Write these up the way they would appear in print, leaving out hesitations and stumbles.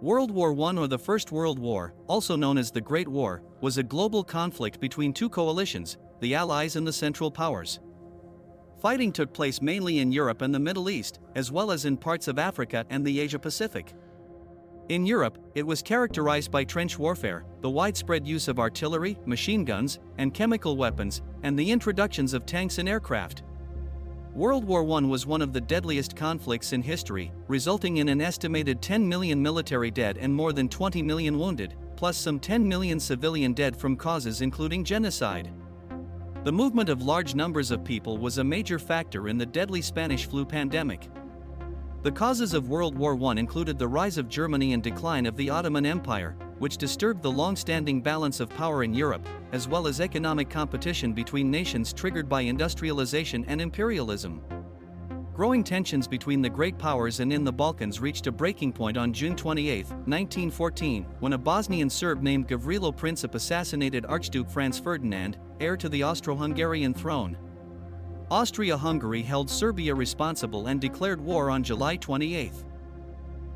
World War I, or the First World War, also known as the Great War, was a global conflict between two coalitions, the Allies and the Central Powers. Fighting took place mainly in Europe and the Middle East, as well as in parts of Africa and the Asia-Pacific. In Europe, it was characterized by trench warfare, the widespread use of artillery, machine guns, and chemical weapons, and the introductions of tanks and aircraft. World War I was one of the deadliest conflicts in history, resulting in an estimated 10 million military dead and more than 20 million wounded, plus some 10 million civilian dead from causes including genocide. The movement of large numbers of people was a major factor in the deadly Spanish flu pandemic. The causes of World War I included the rise of Germany and decline of the Ottoman Empire, which disturbed the long-standing balance of power in Europe, as well as economic competition between nations triggered by industrialization and imperialism. Growing tensions between the great powers and in the Balkans reached a breaking point on June 28, 1914, when a Bosnian Serb named Gavrilo Princip assassinated Archduke Franz Ferdinand, heir to the Austro-Hungarian throne. Austria-Hungary held Serbia responsible and declared war on July 28.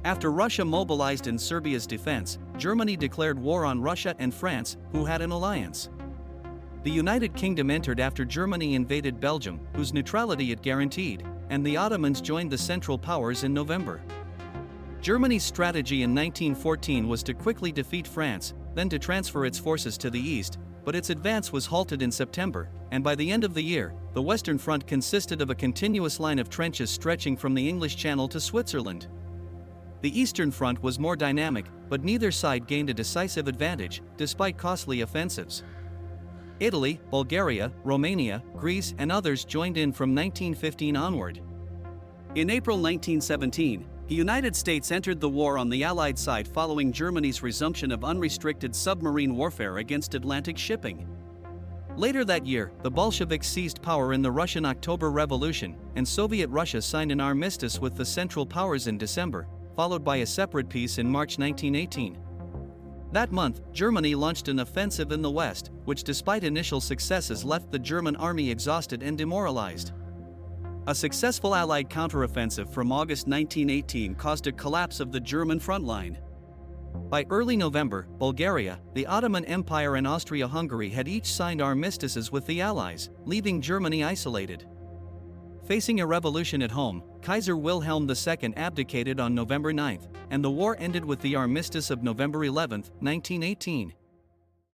After Russia mobilized in Serbia's defense, Germany declared war on Russia and France, who had an alliance. The United Kingdom entered after Germany invaded Belgium, whose neutrality it guaranteed, and the Ottomans joined the Central Powers in November. Germany's strategy in 1914 was to quickly defeat France, then to transfer its forces to the east, but its advance was halted in September, and by the end of the year, the Western Front consisted of a continuous line of trenches stretching from the English Channel to Switzerland. The Eastern Front was more dynamic, but neither side gained a decisive advantage, despite costly offensives. Italy, Bulgaria, Romania, Greece, and others joined in from 1915 onward. In April 1917, the United States entered the war on the Allied side following Germany's resumption of unrestricted submarine warfare against Atlantic shipping. Later that year, the Bolsheviks seized power in the Russian October Revolution, and Soviet Russia signed an armistice with the Central Powers in December, followed by a separate peace in March 1918. That month, Germany launched an offensive in the West, which despite initial successes left the German army exhausted and demoralized. A successful Allied counteroffensive from August 1918 caused a collapse of the German front line. By early November, Bulgaria, the Ottoman Empire and Austria-Hungary had each signed armistices with the Allies, leaving Germany isolated. Facing a revolution at home, Kaiser Wilhelm II abdicated on November 9, and the war ended with the Armistice of November 11, 1918.